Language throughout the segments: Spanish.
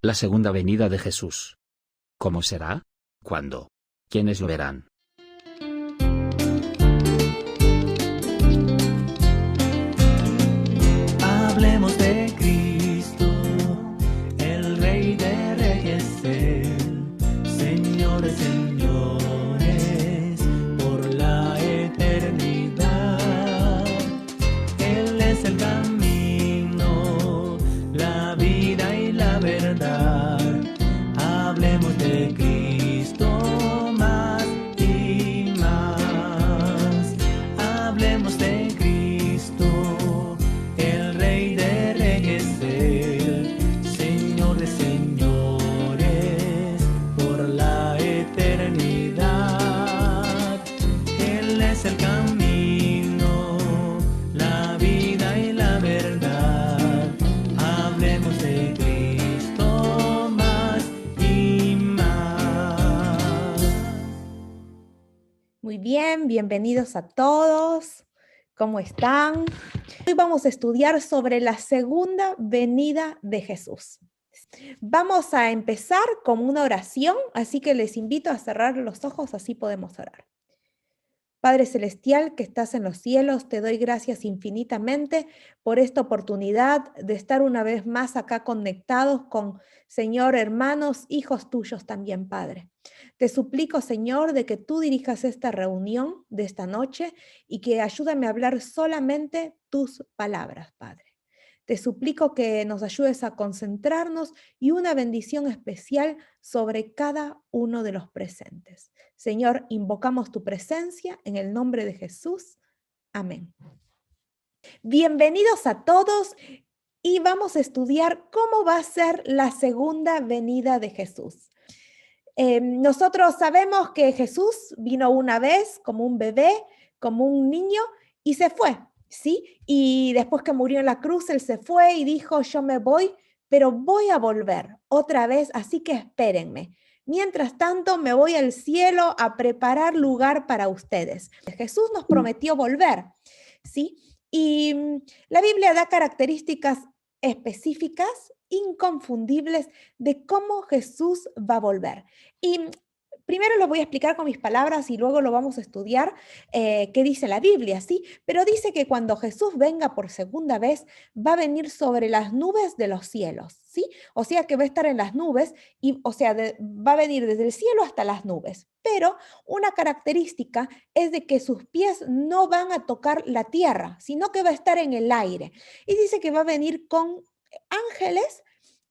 La segunda venida de Jesús. ¿Cómo será? ¿Cuándo? ¿Quiénes lo verán? Hablemos de Cristo, el Rey de Reyes, el Señor de señores, por la eternidad. Él es el camino, la vida y la verdad. Hablemos de Cristo más y más. Hablemos de Cristo, el Rey de Reyes, el Señor de señores, por la eternidad. Él es el camino, la vida y la verdad. Hablemos de Cristo más y más. Muy bien, bienvenidos a todos. ¿Cómo están? Hoy vamos a estudiar sobre la segunda venida de Jesús. Vamos a empezar con una oración, así que les invito a cerrar los ojos, así podemos orar. Padre Celestial que estás en los cielos, te doy gracias infinitamente por esta oportunidad de estar una vez más acá conectados con, Señor, hermanos, hijos tuyos también, Padre. Te suplico, Señor, de que tú dirijas esta reunión de esta noche y que ayúdame a hablar solamente tus palabras, Padre. Te suplico que nos ayudes a concentrarnos y una bendición especial sobre cada uno de los presentes. Señor, invocamos tu presencia en el nombre de Jesús. Amén. Bienvenidos a todos y vamos a estudiar cómo va a ser la segunda venida de Jesús. Nosotros sabemos que Jesús vino una vez como un bebé, como un niño y se fue, ¿sí? Y después que murió en la cruz, Él se fue y dijo, yo me voy, pero voy a volver otra vez, así que espérenme. Mientras tanto, me voy al cielo a preparar lugar para ustedes. Jesús nos prometió volver, ¿sí? Y la Biblia da características específicas, inconfundibles, de cómo Jesús va a volver. Y primero lo voy a explicar con mis palabras y luego lo vamos a estudiar qué dice la Biblia, ¿sí? Pero dice que cuando Jesús venga por segunda vez, va a venir sobre las nubes de los cielos, ¿sí? O sea que va a estar en las nubes, y, o sea, va a venir desde el cielo hasta las nubes. Pero una característica es de que sus pies no van a tocar la tierra, sino que va a estar en el aire. Y dice que va a venir con ángeles,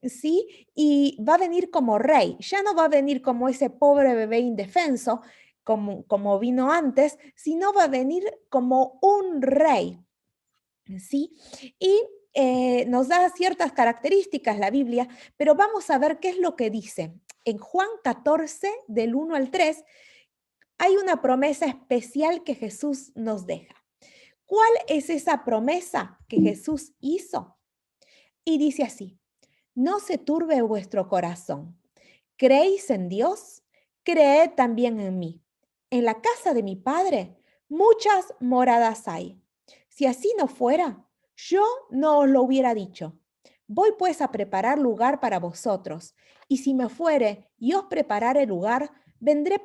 ¿sí? Y va a venir como rey, ya no va a venir como ese pobre bebé indefenso, como vino antes, sino va a venir como un rey, ¿sí? Y nos da ciertas características la Biblia, pero vamos a ver qué es lo que dice. En Juan 14, del 1 al 3, hay una promesa especial que Jesús nos deja. ¿Cuál es esa promesa que Jesús hizo? Y dice así: no se turbe vuestro corazón. ¿Creéis en Dios? Creed también en mí. En la casa de mi Padre muchas moradas hay. Si así no fuera, yo no os lo hubiera dicho. Voy pues a preparar lugar para vosotros, y si me fuere y os preparare lugar, vendré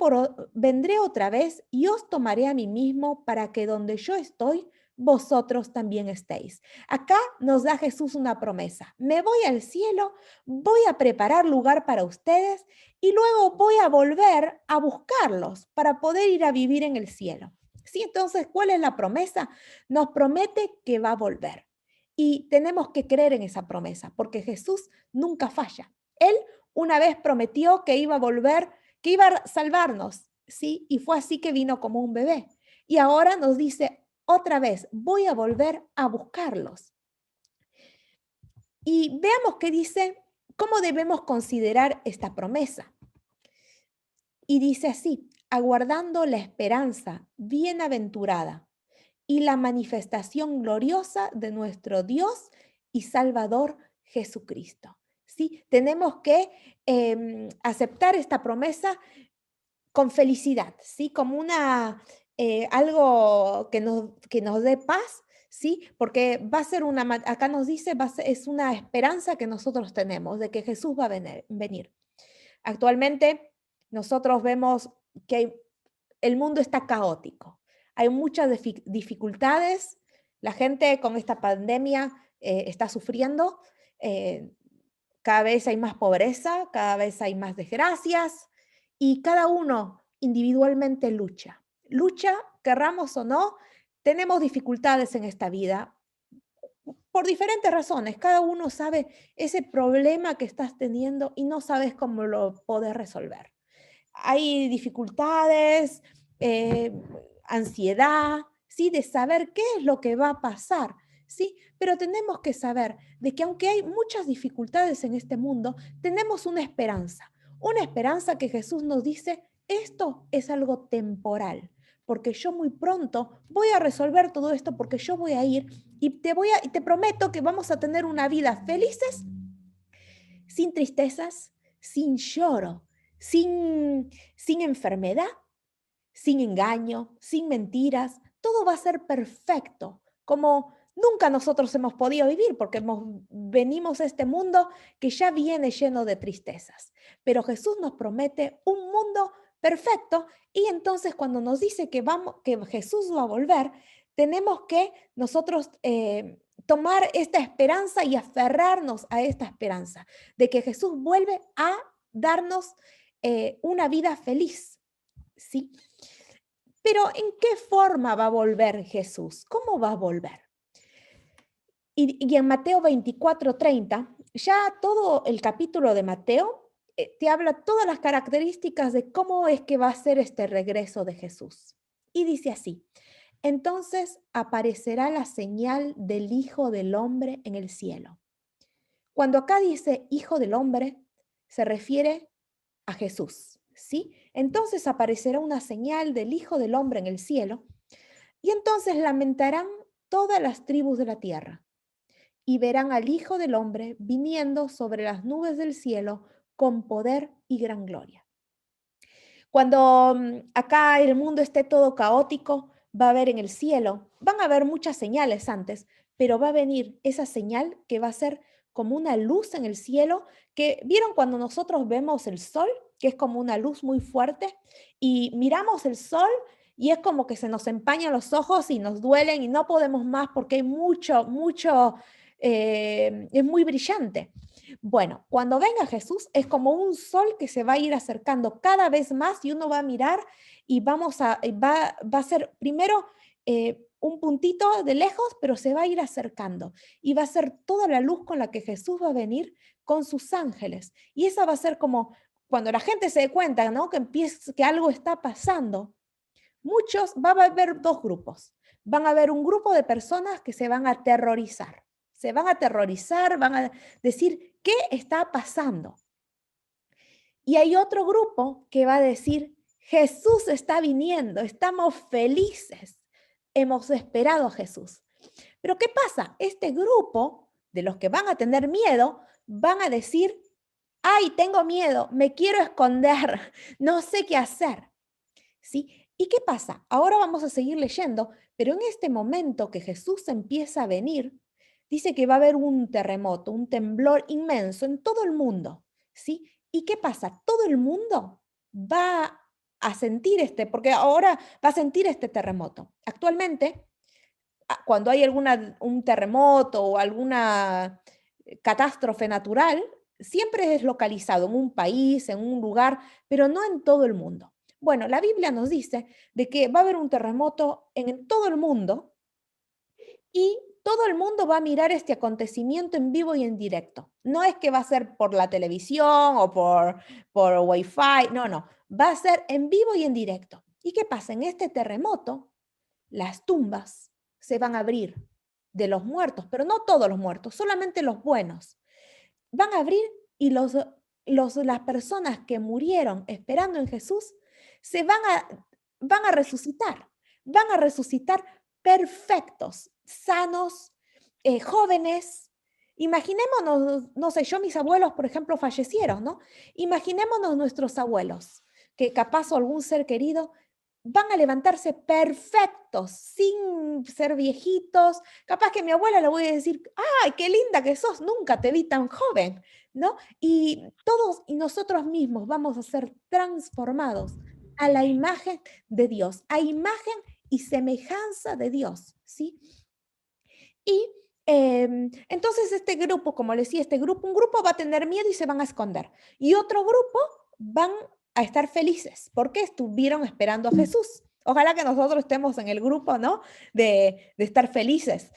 otra vez y os tomaré a mí mismo para que donde yo estoy, vosotros también estéis. Acá nos da Jesús una promesa. Me voy al cielo, voy a preparar lugar para ustedes y luego voy a volver a buscarlos para poder ir a vivir en el cielo. ¿Sí? Entonces, ¿cuál es la promesa? Nos promete que va a volver. Y tenemos que creer en esa promesa, porque Jesús nunca falla. Él una vez prometió que iba a volver, que iba a salvarnos, ¿sí? Y fue así que vino como un bebé. Y ahora nos dice otra vez, voy a volver a buscarlos. Y veamos qué dice, cómo debemos considerar esta promesa. Y dice así: aguardando la esperanza bienaventurada y la manifestación gloriosa de nuestro Dios y Salvador Jesucristo. ¿Sí? Tenemos que aceptar esta promesa con felicidad, ¿sí? Como algo que nos dé paz, ¿sí? Porque va a ser acá nos dice, es una esperanza que nosotros tenemos de que Jesús va a venir. Actualmente nosotros vemos que el mundo está caótico. Hay muchas dificultades. La gente con esta pandemia está sufriendo. Cada vez hay más pobreza, cada vez hay más desgracias y cada uno individualmente lucha. Lucha, querramos o no, tenemos dificultades en esta vida por diferentes razones. Cada uno sabe ese problema que estás teniendo y no sabes cómo lo podés resolver. Hay dificultades, ansiedad, ¿sí? De saber qué es lo que va a pasar, ¿sí? Pero tenemos que saber de que aunque hay muchas dificultades en este mundo, tenemos una esperanza que Jesús nos dice, esto es algo temporal, porque yo muy pronto voy a resolver todo esto, porque yo voy a ir y te prometo que vamos a tener una vida felices, sin tristezas, sin lloro, sin enfermedad, sin engaño, sin mentiras. Todo va a ser perfecto, como nunca nosotros hemos podido vivir, porque venimos a este mundo que ya viene lleno de tristezas. Pero Jesús nos promete un mundo perfecto y entonces cuando nos dice que Jesús va a volver, tenemos que nosotros tomar esta esperanza y aferrarnos a esta esperanza de que Jesús vuelve a darnos una vida feliz, ¿sí? Pero ¿en qué forma va a volver Jesús? ¿Cómo va a volver? Y en Mateo 24:30, ya todo el capítulo de Mateo te habla todas las características de cómo es que va a ser este regreso de Jesús. Y dice así, entonces aparecerá la señal del Hijo del Hombre en el cielo. Cuando acá dice Hijo del Hombre, se refiere a Jesús, ¿sí? Entonces aparecerá una señal del Hijo del Hombre en el cielo, y entonces lamentarán todas las tribus de la tierra, y verán al Hijo del Hombre viniendo sobre las nubes del cielo con poder y gran gloria. Cuando acá el mundo esté todo caótico, va a haber en el cielo, van a haber muchas señales antes, pero va a venir esa señal que va a ser como una luz en el cielo, que vieron cuando nosotros vemos el sol, que es como una luz muy fuerte, y miramos el sol y es como que se nos empañan los ojos y nos duelen y no podemos más porque hay es muy brillante. Bueno, cuando venga Jesús es como un sol que se va a ir acercando cada vez más y uno va a mirar y va a ser primero un puntito de lejos, pero se va a ir acercando y va a ser toda la luz con la que Jesús va a venir con sus ángeles. Y esa va a ser como cuando la gente se dé cuenta, ¿no? Que algo está pasando. Va a haber dos grupos. Van a haber un grupo de personas que se van a aterrorizar. Se van a aterrorizar, van a decir, ¿qué está pasando? Y hay otro grupo que va a decir, Jesús está viniendo, estamos felices, hemos esperado a Jesús. Pero ¿qué pasa? Este grupo de los que van a tener miedo van a decir, ay, tengo miedo, me quiero esconder, no sé qué hacer. ¿Sí? ¿Y qué pasa? Ahora vamos a seguir leyendo, pero en este momento que Jesús empieza a venir, dice que va a haber un terremoto, un temblor inmenso en todo el mundo, ¿sí? ¿Y qué pasa? Todo el mundo va a sentir porque ahora va a sentir este terremoto. Actualmente, cuando hay un terremoto o alguna catástrofe natural, siempre es localizado en un país, en un lugar, pero no en todo el mundo. Bueno, la Biblia nos dice de que va a haber un terremoto en todo el mundo y todo el mundo va a mirar este acontecimiento en vivo y en directo. No es que va a ser por la televisión o por Wi-Fi, no, va a ser en vivo y en directo. ¿Y qué pasa? En este terremoto, las tumbas se van a abrir de los muertos, pero no todos los muertos, solamente los buenos. Van a abrir y las personas que murieron esperando en Jesús van a resucitar perfectos, sanos, jóvenes. Imaginémonos, no sé, mis abuelos, por ejemplo, fallecieron, ¿no? Imaginémonos nuestros abuelos, que capaz o algún ser querido van a levantarse perfectos, sin ser viejitos. Capaz que a mi abuela le voy a decir, ¡ay, qué linda que sos! Nunca te vi tan joven, ¿no? Y todos y nosotros mismos vamos a ser transformados a la imagen de Dios, a imagen y semejanza de Dios, ¿sí? Y entonces este grupo, como les decía, un grupo va a tener miedo y se van a esconder. Y otro grupo van a estar felices porque estuvieron esperando a Jesús. Ojalá que nosotros estemos en el grupo, ¿no? De estar felices.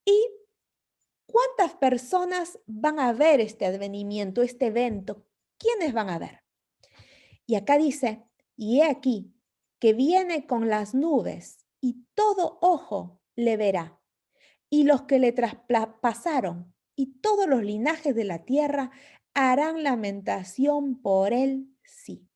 ¿Y cuántas personas van a ver este advenimiento, este evento? ¿Quiénes van a ver? Y acá dice, y he aquí que viene con las nubes y todo ojo le verá y los que le traspasaron y todos los linajes de la tierra harán lamentación por él, sí.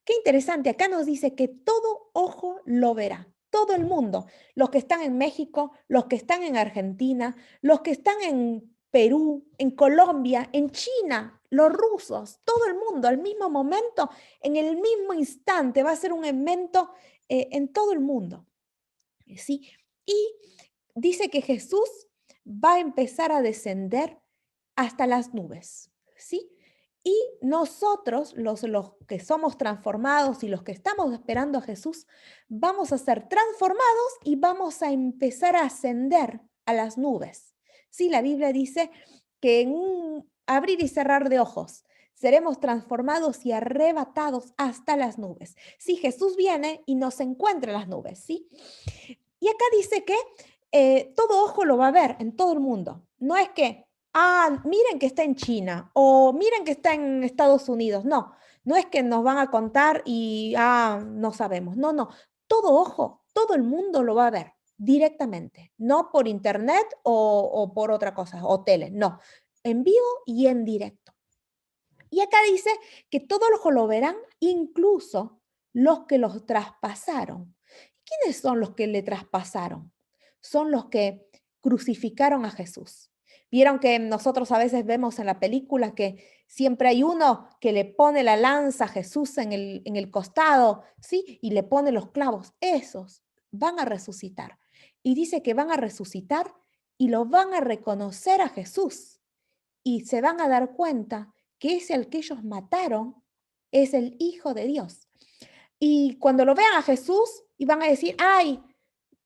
Qué interesante, acá nos dice que todo ojo lo verá, todo el mundo, los que están en México, los que están en Argentina, los que están en Perú, en Colombia, en China, los rusos, todo el mundo al mismo momento, en el mismo instante, va a ser un evento en todo el mundo. ¿Sí? Y dice que Jesús va a empezar a descender hasta las nubes, ¿sí? Y nosotros, los que somos transformados y los que estamos esperando a Jesús, vamos a ser transformados y vamos a empezar a ascender a las nubes. Sí, la Biblia dice que en un abrir y cerrar de ojos seremos transformados y arrebatados hasta las nubes. Sí, Jesús viene y nos encuentra en las nubes, ¿sí? Y acá dice que todo ojo lo va a ver en todo el mundo. No es que, miren que está en China o miren que está en Estados Unidos. No, no es que nos van a contar y, no sabemos. No, no. Todo ojo, todo el mundo lo va a ver directamente. No por internet o por otra cosa, o tele. No, en vivo y en directo. Y acá dice que todo ojo lo verán, incluso los que los traspasaron. ¿Quiénes son los que le traspasaron? Son los que crucificaron a Jesús. Vieron que nosotros a veces vemos en la película que siempre hay uno que le pone la lanza a Jesús en el costado, ¿sí? Y le pone los clavos. Esos van a resucitar. Y dice que van a resucitar y lo van a reconocer a Jesús. Y se van a dar cuenta que ese al que ellos mataron es el Hijo de Dios. Y cuando lo vean a Jesús, y van a decir, ¡ay!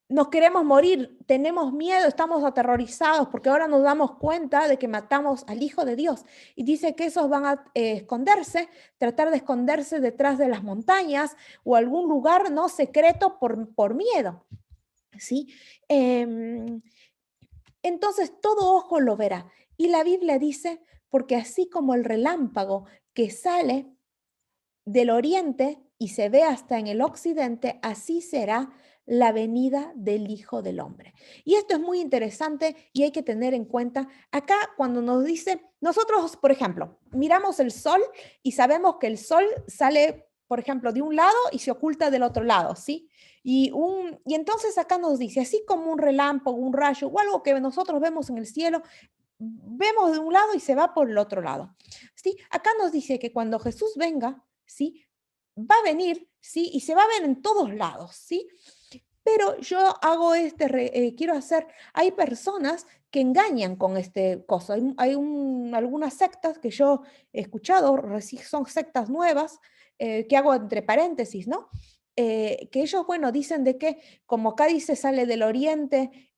Nos queremos morir, tenemos miedo, estamos aterrorizados porque ahora nos damos cuenta de que matamos al Hijo de Dios. Y dice que esos van a esconderse, tratar de esconderse detrás de las montañas o algún lugar no secreto por miedo. ¿Sí? Entonces todo ojo lo verá. Y la Biblia dice, porque así como el relámpago que sale del oriente y se ve hasta en el occidente, así será la venida del Hijo del Hombre. Y esto es muy interesante y hay que tener en cuenta, acá cuando nos dice, nosotros, por ejemplo, miramos el sol y sabemos que el sol sale, por ejemplo, de un lado y se oculta del otro lado, ¿sí? Y entonces acá nos dice, así como un relámpago, un rayo o algo que nosotros vemos en el cielo, vemos de un lado y se va por el otro lado, ¿sí? Acá nos dice que cuando Jesús venga, ¿sí? Va a venir, ¿sí? Y se va a ver en todos lados, ¿sí? Pero yo hago quiero hacer, hay personas que engañan con este cosa. Hay algunas sectas que yo he escuchado, son sectas nuevas, que hago entre paréntesis, ¿no? Que ellos, bueno, dicen de que, como acá dice, sale del oriente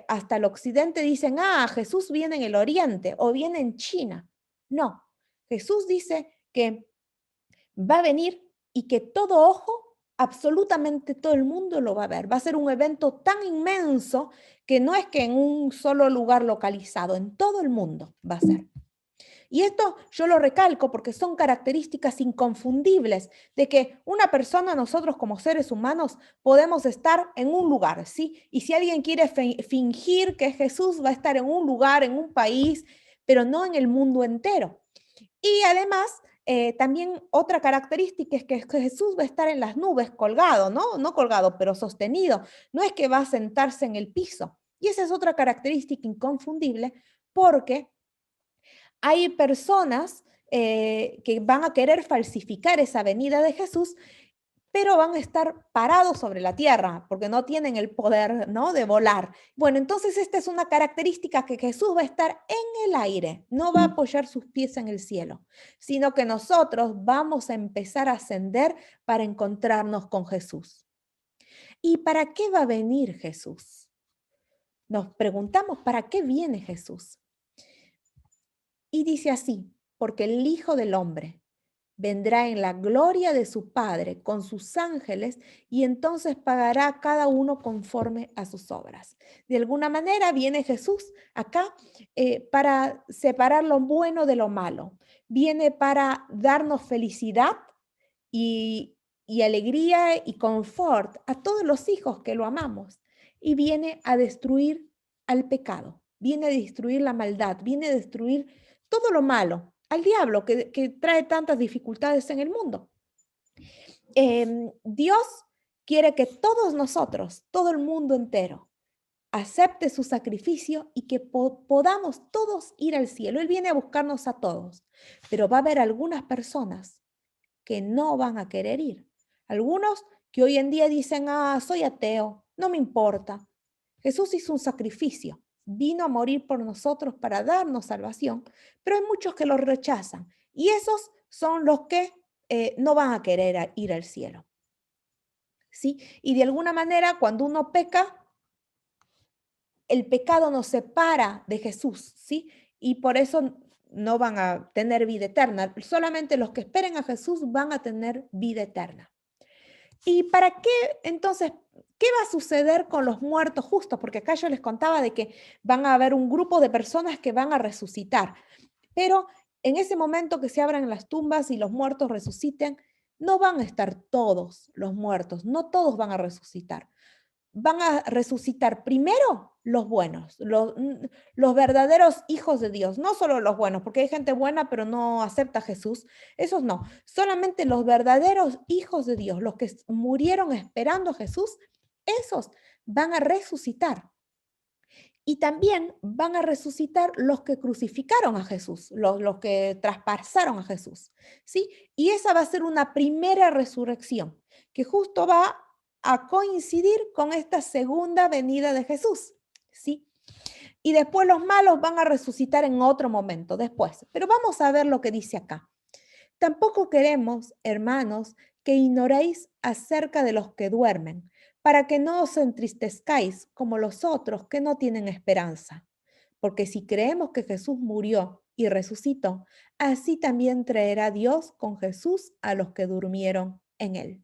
hasta el occidente, dicen, Jesús viene en el oriente o viene en China. No, Jesús dice que va a venir y que todo ojo, absolutamente todo el mundo lo va a ver. Va a ser un evento tan inmenso que no es que en un solo lugar localizado, en todo el mundo va a ser. Y esto yo lo recalco porque son características inconfundibles de que una persona, nosotros como seres humanos, podemos estar en un lugar, ¿sí? Y si alguien quiere fingir que Jesús va a estar en un lugar, en un país, pero no en el mundo entero. Y además, también otra característica es que Jesús va a estar en las nubes colgado, ¿no? No colgado, pero sostenido. No es que va a sentarse en el piso. Y esa es otra característica inconfundible porque hay personas que van a querer falsificar esa venida de Jesús, pero van a estar parados sobre la tierra porque no tienen el poder, ¿no?, de volar. Bueno, entonces esta es una característica, que Jesús va a estar en el aire, no va a apoyar sus pies en el cielo, sino que nosotros vamos a empezar a ascender para encontrarnos con Jesús. ¿Y para qué va a venir Jesús? Nos preguntamos, ¿para qué viene Jesús? Y dice así: porque el Hijo del Hombre vendrá en la gloria de su Padre con sus ángeles, y entonces pagará a cada uno conforme a sus obras. De alguna manera viene Jesús acá para separar lo bueno de lo malo. Viene para darnos felicidad y alegría y confort a todos los hijos que lo amamos. Y viene a destruir al pecado, viene a destruir la maldad, viene a destruir todo lo malo, al diablo que trae tantas dificultades en el mundo. Dios quiere que todos nosotros, todo el mundo entero, acepte su sacrificio y que podamos todos ir al cielo. Él viene a buscarnos a todos, pero va a haber algunas personas que no van a querer ir. Algunos que hoy en día dicen, soy ateo, no me importa. Jesús hizo un sacrificio, vino a morir por nosotros para darnos salvación, pero hay muchos que lo rechazan, y esos son los que no van a querer ir al cielo. ¿Sí? Y de alguna manera, cuando uno peca, el pecado nos separa de Jesús, ¿sí? Y por eso no van a tener vida eterna. Solamente los que esperen a Jesús van a tener vida eterna. ¿Y para qué entonces? ¿Qué va a suceder con los muertos justos? Porque acá yo les contaba de que van a haber un grupo de personas que van a resucitar, pero en ese momento que se abran las tumbas y los muertos resuciten, no van a estar todos los muertos, no todos van a resucitar. Van a resucitar primero los buenos, los verdaderos hijos de Dios, no solo los buenos, porque hay gente buena pero no acepta a Jesús, esos no, solamente los verdaderos hijos de Dios, los que murieron esperando a Jesús, esos van a resucitar. Y también van a resucitar los que crucificaron a Jesús, los que traspasaron a Jesús, ¿sí? Y esa va a ser una primera resurrección, que justo va a coincidir con esta segunda venida de Jesús, ¿sí? Y después los malos van a resucitar en otro momento, después. Pero vamos a ver lo que dice acá. Tampoco queremos, hermanos, que ignoréis acerca de los que duermen, para que no os entristezcáis como los otros que no tienen esperanza. Porque si creemos que Jesús murió y resucitó, así también traerá Dios con Jesús a los que durmieron en él.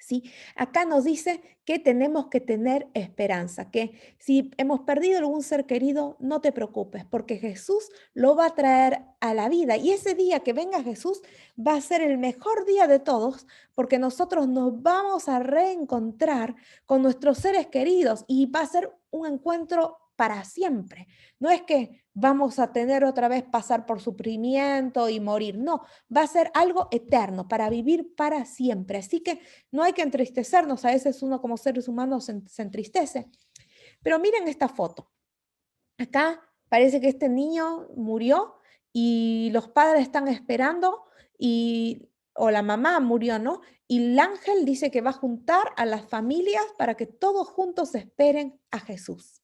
¿Sí? Acá nos dice que tenemos que tener esperanza, que si hemos perdido algún ser querido, no te preocupes, porque Jesús lo va a traer a la vida. Y ese día que venga Jesús va a ser el mejor día de todos, porque nosotros nos vamos a reencontrar con nuestros seres queridos y va a ser un encuentro para siempre. No es que vamos a tener otra vez pasar por sufrimiento y morir, no, va a ser algo eterno, para vivir para siempre. Así que no hay que entristecernos, a veces uno como seres humanos se entristece. Pero miren esta foto. Acá parece que este niño murió y los padres están esperando, o la mamá murió, ¿no? Y el ángel dice que va a juntar a las familias para que todos juntos esperen a Jesús.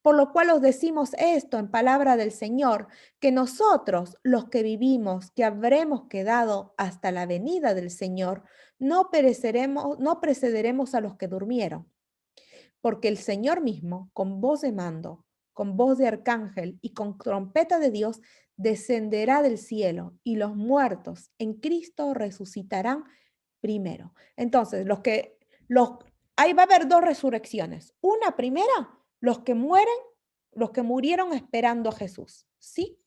Por lo cual os decimos esto en palabra del Señor, que nosotros, los que vivimos, que habremos quedado hasta la venida del Señor, no precederemos a los que durmieron. Porque el Señor mismo, con voz de mando, con voz de arcángel y con trompeta de Dios, descenderá del cielo, y los muertos en Cristo resucitarán primero. Entonces, ahí va a haber dos resurrecciones. Una primera, los que murieron esperando a Jesús, ¿sí?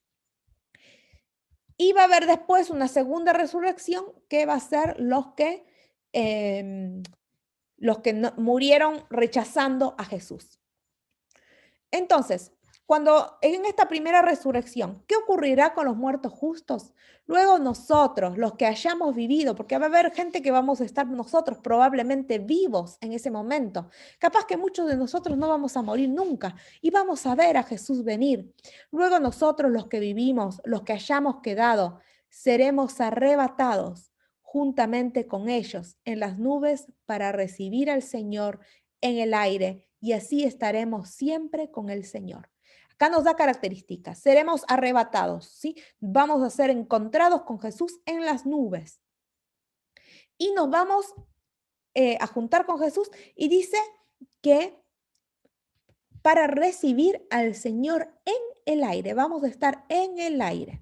Y va a haber después una segunda resurrección, que va a ser los que murieron rechazando a Jesús. Entonces, cuando en esta primera resurrección, ¿qué ocurrirá con los muertos justos? Luego nosotros, los que hayamos vivido, porque va a haber gente que vamos a estar nosotros probablemente vivos en ese momento. Capaz que muchos de nosotros no vamos a morir nunca y vamos a ver a Jesús venir. Luego nosotros, los que vivimos, los que hayamos quedado, seremos arrebatados juntamente con ellos en las nubes para recibir al Señor en el aire, y así estaremos siempre con el Señor. Acá nos da características. Seremos arrebatados, ¿sí? Vamos a ser encontrados con Jesús en las nubes. Y nos vamos a juntar con Jesús, y dice que para recibir al Señor en el aire, vamos a estar en el aire.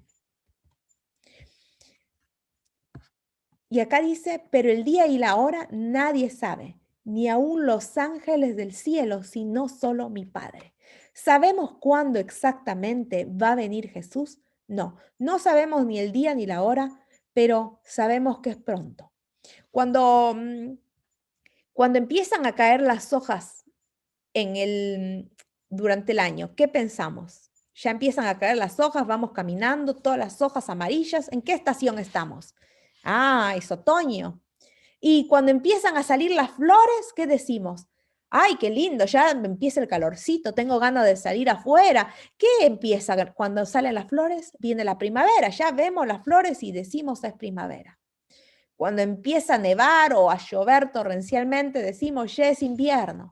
Y acá dice, pero el día y la hora nadie sabe, ni aun los ángeles del cielo, sino solo mi Padre. ¿Sabemos cuándo exactamente va a venir Jesús? No, no sabemos ni el día ni la hora, pero sabemos que es pronto. Cuando empiezan a caer las hojas durante el año, ¿qué pensamos? Ya empiezan a caer las hojas, vamos caminando, todas las hojas amarillas. ¿En qué estación estamos? Ah, es otoño. Y cuando empiezan a salir las flores, ¿qué decimos? Ay, qué lindo, ya empieza el calorcito, tengo ganas de salir afuera. ¿Qué empieza cuando salen las flores? Viene la primavera, ya vemos las flores y decimos es primavera. Cuando empieza a nevar o a llover torrencialmente, decimos ya es invierno.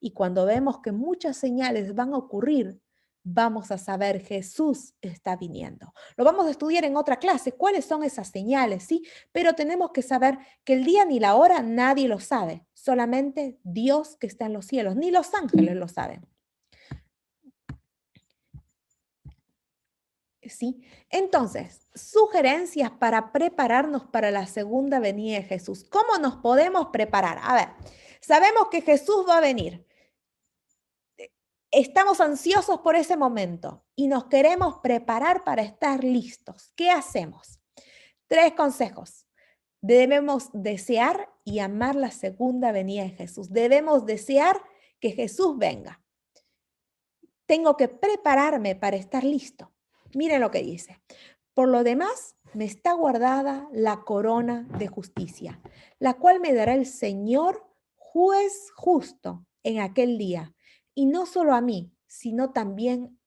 Y cuando vemos que muchas señales van a ocurrir, vamos a saber Jesús está viniendo. Lo vamos a estudiar en otra clase, cuáles son esas señales, ¿sí? Pero tenemos que saber que el día ni la hora nadie lo sabe, solamente Dios que está en los cielos, ni los ángeles lo saben. ¿Sí? Entonces, sugerencias para prepararnos para la segunda venida de Jesús. ¿Cómo nos podemos preparar? A ver, sabemos que Jesús va a venir. Estamos ansiosos por ese momento y nos queremos preparar para estar listos. ¿Qué hacemos? 3 consejos. Debemos desear y amar la segunda venida de Jesús. Debemos desear que Jesús venga. Tengo que prepararme para estar listo. Miren lo que dice. Por lo demás, me está guardada la corona de justicia, la cual me dará el Señor, juez justo, en aquel día. Y no solo a mí, sino también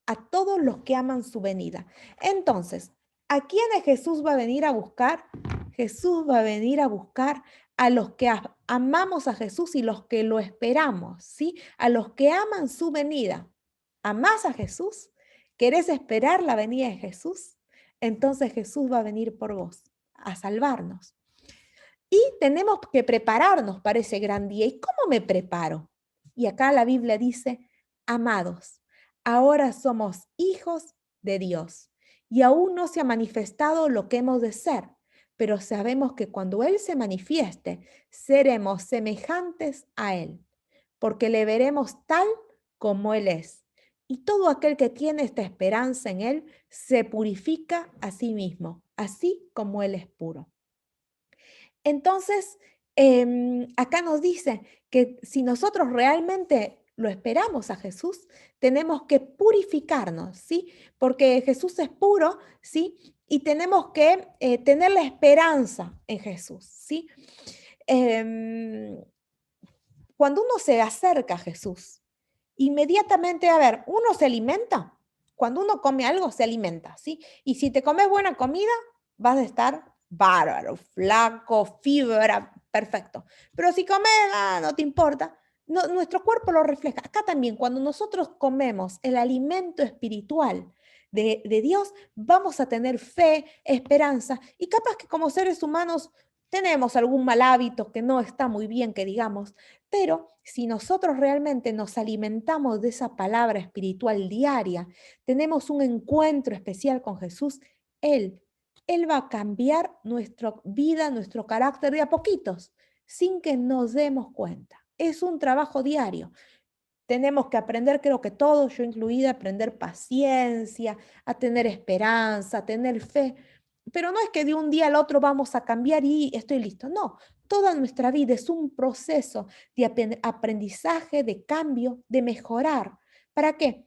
a todos los que aman su venida. Entonces, ¿a quiénes Jesús va a venir a buscar? Jesús va a venir a buscar a los que amamos a Jesús y los que lo esperamos, ¿sí? A los que aman su venida. ¿Amás a Jesús? ¿Querés esperar la venida de Jesús? Entonces Jesús va a venir por vos, a salvarnos. Y tenemos que prepararnos para ese gran día. ¿Y cómo me preparo? Y acá la Biblia dice, amados, ahora somos hijos de Dios y aún no se ha manifestado lo que hemos de ser, pero sabemos que cuando Él se manifieste, seremos semejantes a Él, porque le veremos tal como Él es. Y todo aquel que tiene esta esperanza en Él se purifica a sí mismo, así como Él es puro. Entonces, acá nos dice que si nosotros realmente lo esperamos a Jesús, tenemos que purificarnos, ¿sí? Porque Jesús es puro, ¿sí? Y tenemos que tener la esperanza en Jesús, ¿sí? Cuando uno se acerca a Jesús, inmediatamente, a ver, uno se alimenta. Cuando uno come algo, se alimenta, ¿sí? Y si te comes buena comida, vas a estar bárbaro, flaco, fibra, perfecto. Pero si comes, no te importa, no, nuestro cuerpo lo refleja. Acá también, cuando nosotros comemos el alimento espiritual de Dios, vamos a tener fe, esperanza, y capaz que como seres humanos tenemos algún mal hábito que no está muy bien, que digamos, pero si nosotros realmente nos alimentamos de esa palabra espiritual diaria, tenemos un encuentro especial con Jesús, Él va a cambiar nuestra vida, nuestro carácter de a poquitos, sin que nos demos cuenta. Es un trabajo diario. Tenemos que aprender, creo que todos, yo incluida, aprender paciencia, a tener esperanza, a tener fe. Pero no es que de un día al otro vamos a cambiar y estoy listo. No, toda nuestra vida es un proceso de aprendizaje, de cambio, de mejorar. ¿Para qué?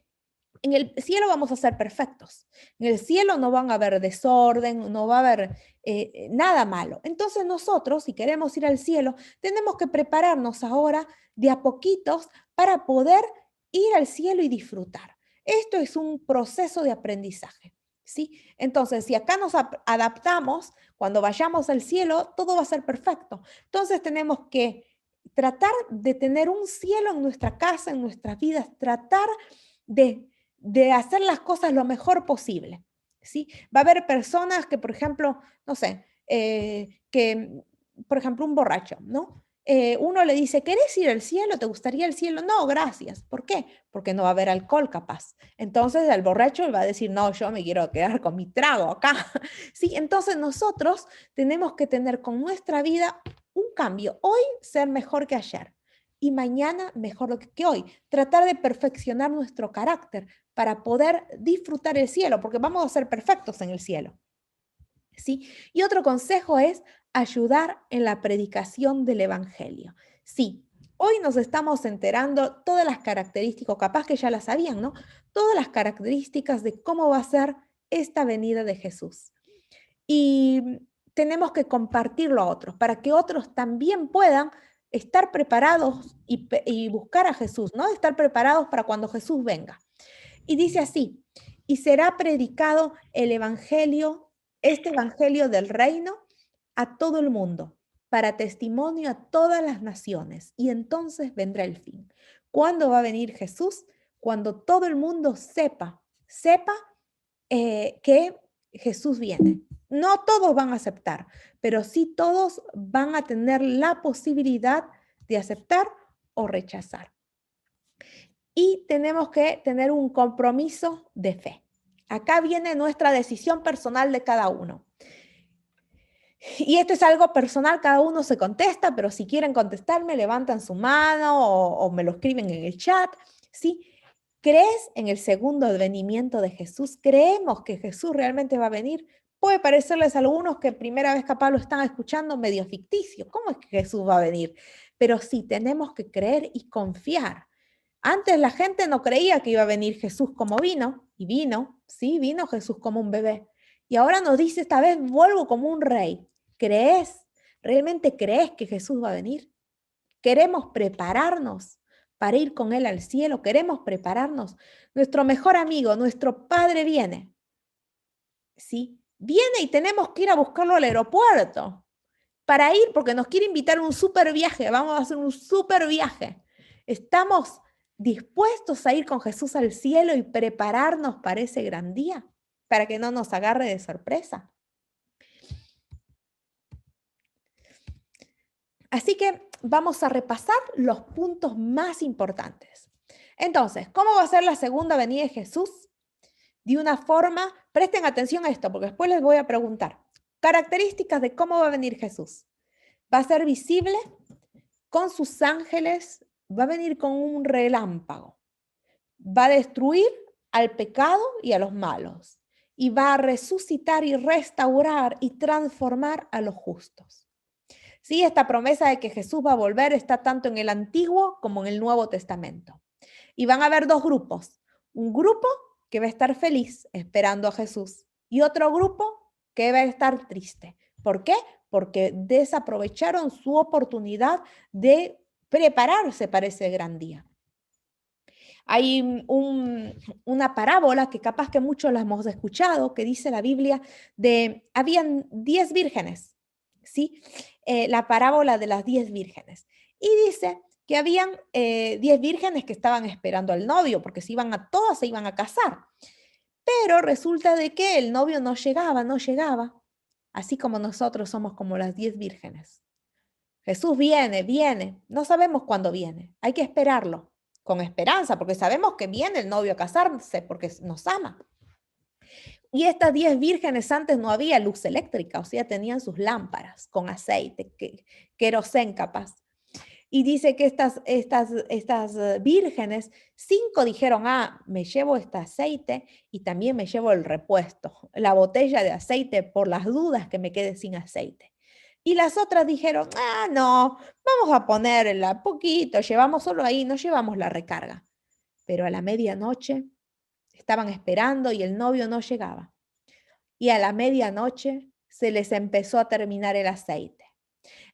En el cielo vamos a ser perfectos. En el cielo no van a haber desorden, no va a haber nada malo. Entonces nosotros, si queremos ir al cielo, tenemos que prepararnos ahora de a poquitos para poder ir al cielo y disfrutar. Esto es un proceso de aprendizaje. ¿sí? Entonces, si acá nos adaptamos, cuando vayamos al cielo, todo va a ser perfecto. Entonces, tenemos que tratar de tener un cielo en nuestra casa, en nuestras vidas, tratar de hacer las cosas lo mejor posible, ¿sí? Va a haber personas que, por ejemplo, no sé, por ejemplo, un borracho, ¿no? Uno le dice, ¿querés ir al cielo? ¿Te gustaría el cielo? No, gracias. ¿Por qué? Porque no va a haber alcohol capaz. Entonces el borracho va a decir, no, yo me quiero quedar con mi trago acá. ¿Sí? Entonces nosotros tenemos que tener con nuestra vida un cambio. Hoy ser mejor que ayer y mañana mejor que hoy. Tratar de perfeccionar nuestro carácter para poder disfrutar el cielo, porque vamos a ser perfectos en el cielo. ¿Sí? Y otro consejo es ayudar en la predicación del Evangelio. Sí, hoy nos estamos enterando todas las características, capaz que ya las sabían, ¿no? Todas las características de cómo va a ser esta venida de Jesús. Y tenemos que compartirlo a otros, para que otros también puedan estar preparados y buscar a Jesús, ¿no? Estar preparados para cuando Jesús venga. Y dice así, y será predicado el Evangelio, este Evangelio del reino, a todo el mundo, para testimonio a todas las naciones, y entonces vendrá el fin. ¿Cuándo va a venir Jesús? Cuando todo el mundo sepa que Jesús viene. No todos van a aceptar, pero sí todos van a tener la posibilidad de aceptar o rechazar. Y tenemos que tener un compromiso de fe. Acá viene nuestra decisión personal de cada uno. Y esto es algo personal, cada uno se contesta, pero si quieren contestarme, levantan su mano o me lo escriben en el chat, ¿sí? ¿Crees en el segundo advenimiento de Jesús? ¿Creemos que Jesús realmente va a venir? Puede parecerles a algunos que primera vez capaz lo están escuchando medio ficticio. ¿Cómo es que Jesús va a venir? Pero sí, tenemos que creer y confiar. Antes la gente no creía que iba a venir Jesús como vino, y vino, sí, vino Jesús como un bebé. Y ahora nos dice, esta vez vuelvo como un rey. ¿Crees? ¿Realmente crees que Jesús va a venir? ¿Queremos prepararnos para ir con Él al cielo? ¿Queremos prepararnos? Nuestro mejor amigo, nuestro Padre viene. ¿Sí? Viene y tenemos que ir a buscarlo al aeropuerto para ir porque nos quiere invitar a un súper viaje. Vamos a hacer un súper viaje. Estamos dispuestos a ir con Jesús al cielo y prepararnos para ese gran día, para que no nos agarre de sorpresa. Así que vamos a repasar los puntos más importantes. Entonces, ¿cómo va a ser la segunda venida de Jesús? De una forma, presten atención a esto, porque después les voy a preguntar. Características de cómo va a venir Jesús. Va a ser visible con sus ángeles, va a venir con un relámpago, va a destruir al pecado y a los malos, y va a resucitar y restaurar y transformar a los justos. Sí, esta promesa de que Jesús va a volver está tanto en el Antiguo como en el Nuevo Testamento. Y van a haber dos grupos. Un grupo que va a estar feliz esperando a Jesús y otro grupo que va a estar triste. ¿Por qué? Porque desaprovecharon su oportunidad de prepararse para ese gran día. Hay una parábola que capaz que muchos la hemos escuchado, que dice la Biblia, habían 10 vírgenes, ¿sí? La parábola de las 10 vírgenes. Y dice que habían 10 vírgenes que estaban esperando al novio, porque todas se iban a casar. Pero resulta de que el novio no llegaba, así como nosotros somos como las 10 vírgenes. Jesús viene, no sabemos cuándo viene, hay que esperarlo, con esperanza, porque sabemos que viene el novio a casarse, porque nos ama. Y estas 10 vírgenes antes no había luz eléctrica, o sea, tenían sus lámparas con aceite, querosén capaz. Y dice que estas vírgenes, 5 dijeron, me llevo este aceite y también me llevo el repuesto, la botella de aceite por las dudas que me quede sin aceite. Y las otras dijeron, no, vamos a ponerla poquito, llevamos solo ahí, no llevamos la recarga. Pero a la medianoche estaban esperando y el novio no llegaba. Y a la medianoche se les empezó a terminar el aceite.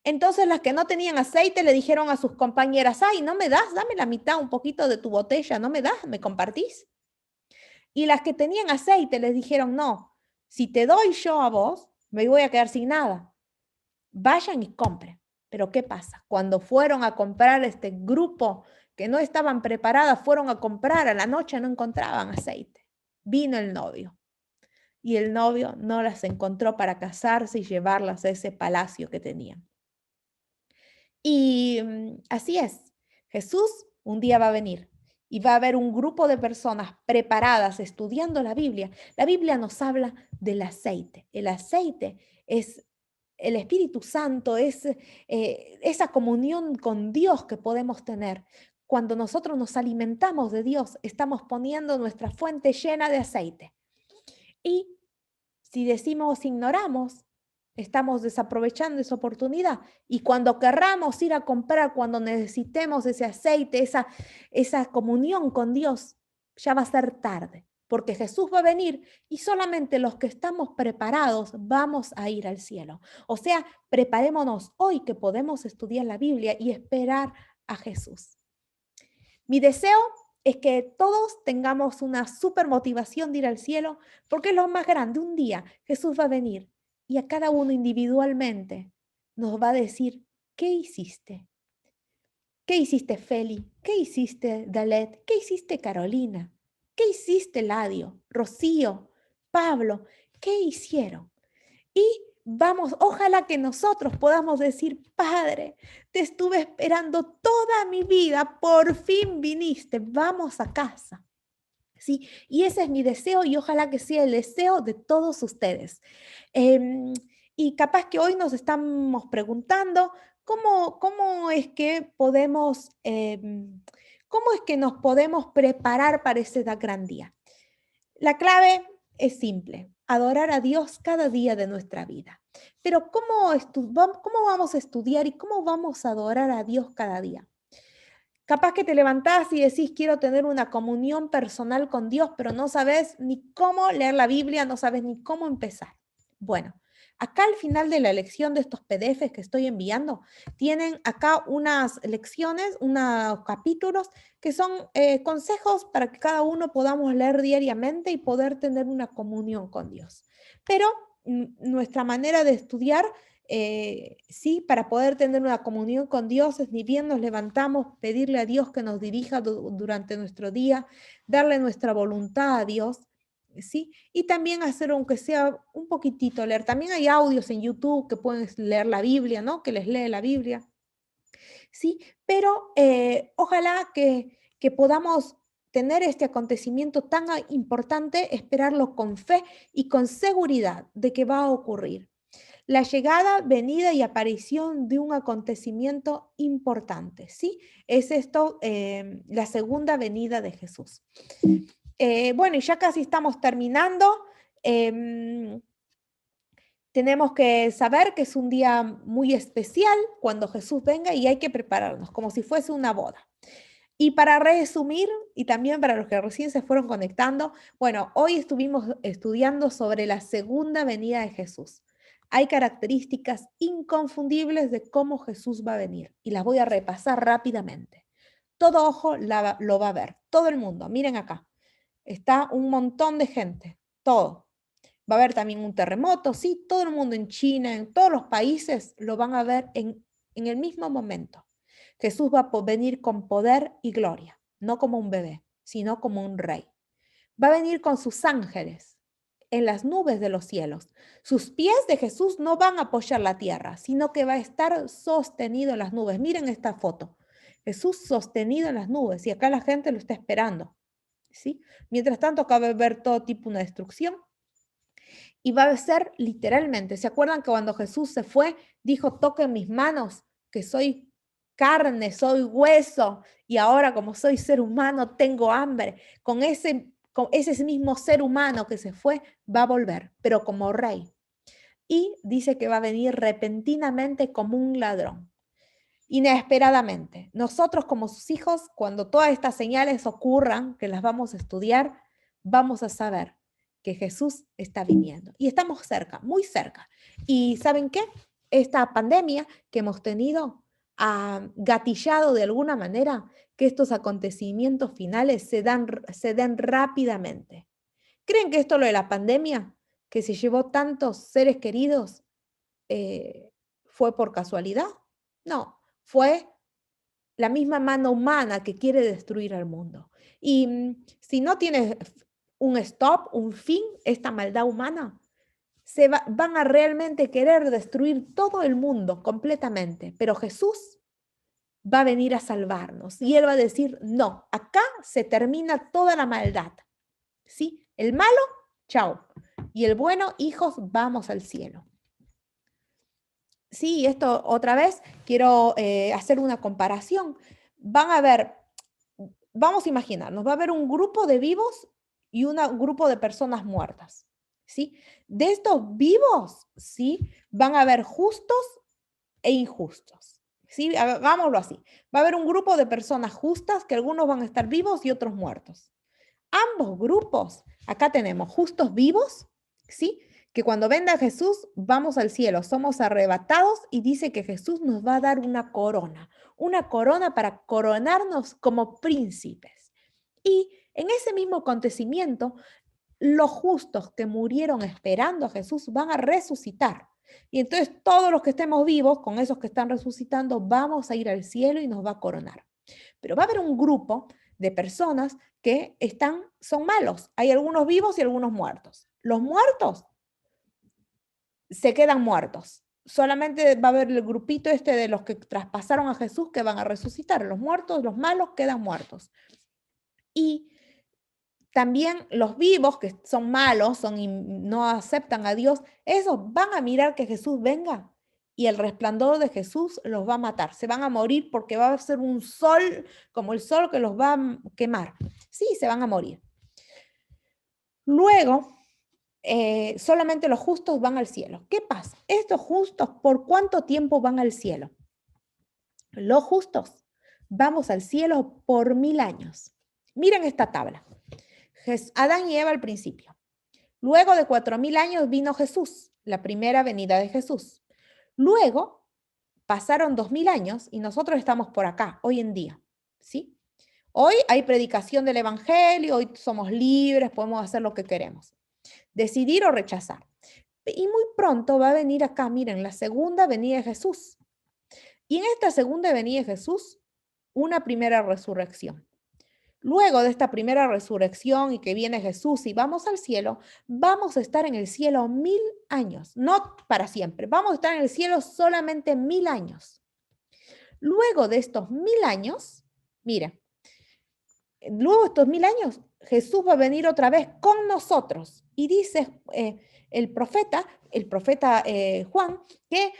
Entonces las que no tenían aceite le dijeron a sus compañeras, ¿no me das? Dame la mitad, un poquito de tu botella, ¿no me das? ¿Me compartís? Y las que tenían aceite les dijeron, no, si te doy yo a vos, me voy a quedar sin nada. Vayan y compren. Pero ¿qué pasa? Cuando fueron a comprar este grupo que no estaban preparadas, fueron a comprar, a la noche no encontraban aceite. Vino el novio y el novio no las encontró para casarse y llevarlas a ese palacio que tenían. Y así es, Jesús un día va a venir y va a haber un grupo de personas preparadas estudiando la Biblia. La Biblia nos habla del aceite. El aceite es el Espíritu Santo, es esa comunión con Dios que podemos tener. Cuando nosotros nos alimentamos de Dios, estamos poniendo nuestra fuente llena de aceite. Y si decimos ignoramos, estamos desaprovechando esa oportunidad. Y cuando querramos ir a comprar, cuando necesitemos ese aceite, esa comunión con Dios, ya va a ser tarde, porque Jesús va a venir y solamente los que estamos preparados vamos a ir al cielo. O sea, preparémonos hoy que podemos estudiar la Biblia y esperar a Jesús. Mi deseo es que todos tengamos una súper motivación de ir al cielo, porque es lo más grande. Un día Jesús va a venir y a cada uno individualmente nos va a decir, ¿qué hiciste? ¿Qué hiciste, Feli? ¿Qué hiciste, Dalet? ¿Qué hiciste, Carolina? ¿Qué hiciste, Ladio? Rocío, Pablo, ¿qué hicieron? Y vamos, ojalá que nosotros podamos decir, Padre, te estuve esperando toda mi vida, por fin viniste, vamos a casa. ¿Sí? Y ese es mi deseo y ojalá que sea el deseo de todos ustedes. Y capaz que hoy nos estamos preguntando cómo es que podemos, cómo es que nos podemos preparar para ese gran día. La clave es simple, adorar a Dios cada día de nuestra vida. Pero ¿cómo vamos a estudiar y cómo vamos a adorar a Dios cada día? Capaz que te levantás y decís, quiero tener una comunión personal con Dios, pero no sabes ni cómo leer la Biblia, no sabes ni cómo empezar. Bueno, acá al final de la lección de estos PDFs que estoy enviando, tienen acá unas lecciones, unos capítulos que son consejos para que cada uno podamos leer diariamente y poder tener una comunión con Dios. Pero nuestra manera de estudiar, sí, para poder tener una comunión con Dios es ni bien nos levantamos, pedirle a Dios que nos dirija durante nuestro día, darle nuestra voluntad a Dios, ¿sí? Y también hacer, aunque sea un poquitito, leer. También hay audios en YouTube que pueden leer la Biblia, ¿no? Que les lee la Biblia, ¿sí? Pero ojalá que podamos tener este acontecimiento tan importante, esperarlo con fe y con seguridad de que va a ocurrir. La llegada, venida y aparición de un acontecimiento importante, ¿sí? Es esto, la segunda venida de Jesús. Bueno, y ya casi estamos terminando. Tenemos que saber que es un día muy especial cuando Jesús venga y hay que prepararnos como si fuese una boda. Y para resumir, y también para los que recién se fueron conectando, bueno, hoy estuvimos estudiando sobre la segunda venida de Jesús. Hay características inconfundibles de cómo Jesús va a venir y las voy a repasar rápidamente. Todo ojo lo va a ver, todo el mundo. Miren acá, está un montón de gente, todo. Va a haber también un terremoto, sí, todo el mundo en China, en todos los países lo van a ver en el mismo momento. Jesús va a venir con poder y gloria, no como un bebé, sino como un rey. Va a venir con sus ángeles en las nubes de los cielos. Sus pies de Jesús no van a apoyar la tierra, sino que va a estar sostenido en las nubes. Miren esta foto. Jesús sostenido en las nubes y acá la gente lo está esperando, ¿sí? Mientras tanto, acá va a haber todo tipo de destrucción. Y va a ser literalmente, ¿se acuerdan que cuando Jesús se fue, dijo, toquen mis manos, que soy carne, soy hueso, y ahora como soy ser humano, tengo hambre? Con ese mismo ser humano que se fue, va a volver, pero como rey. Y dice que va a venir repentinamente como un ladrón, inesperadamente. Nosotros como sus hijos, cuando todas estas señales ocurran, que las vamos a estudiar, vamos a saber que Jesús está viniendo. Y estamos cerca, muy cerca. ¿Y saben qué? Esta pandemia que hemos tenido ha gatillado de alguna manera que estos acontecimientos finales se den rápidamente. ¿Creen que esto lo de la pandemia, que se llevó tantos seres queridos, fue por casualidad? No, fue la misma mano humana que quiere destruir al mundo. Y si no tiene un stop, un fin, esta maldad humana, van a realmente querer destruir todo el mundo completamente. Pero Jesús va a venir a salvarnos y Él va a decir, no, acá se termina toda la maldad. ¿Sí? El malo, chao. Y el bueno, hijos, vamos al cielo. Sí, esto otra vez quiero hacer una comparación. Van a ver, vamos a imaginarnos, va a haber un grupo de vivos y un grupo de personas muertas. ¿Sí? De estos vivos, ¿sí? Van a haber justos e injustos. ¿Sí? Hagámoslo así. Va a haber un grupo de personas justas que algunos van a estar vivos y otros muertos. Ambos grupos, acá tenemos justos vivos, ¿sí? Que cuando venga Jesús vamos al cielo, somos arrebatados y dice que Jesús nos va a dar una corona para coronarnos como príncipes. Y en ese mismo acontecimiento, los justos que murieron esperando a Jesús van a resucitar. Y entonces todos los que estemos vivos, con esos que están resucitando, vamos a ir al cielo y nos va a coronar. Pero va a haber un grupo de personas que son malos. Hay algunos vivos y algunos muertos. Los muertos se quedan muertos. Solamente va a haber el grupito este de los que traspasaron a Jesús que van a resucitar. Los muertos, los malos quedan muertos. Y también los vivos que son malos, no aceptan a Dios, esos van a mirar que Jesús venga y el resplandor de Jesús los va a matar. Se van a morir porque va a ser un sol, como el sol que los va a quemar. Sí, se van a morir. Luego, solamente los justos van al cielo. ¿Qué pasa? Estos justos, ¿por cuánto tiempo van al cielo? Los justos vamos al cielo por 1000 años. Miren esta tabla. Adán y Eva al principio. Luego de 4000 años vino Jesús, la primera venida de Jesús. Luego pasaron 2000 años y nosotros estamos por acá, hoy en día. ¿Sí? Hoy hay predicación del evangelio, hoy somos libres, podemos hacer lo que queremos. Decidir o rechazar. Y muy pronto va a venir acá, miren, la segunda venida de Jesús. Y en esta segunda venida de Jesús, una primera resurrección. Luego de esta primera resurrección y que viene Jesús y vamos al cielo, vamos a estar en el cielo 1000 años, no para siempre, vamos a estar en el cielo solamente 1000 años. Luego de estos 1000 años, mira, luego de estos 1000 años, Jesús va a venir otra vez con nosotros y dice el profeta Juan que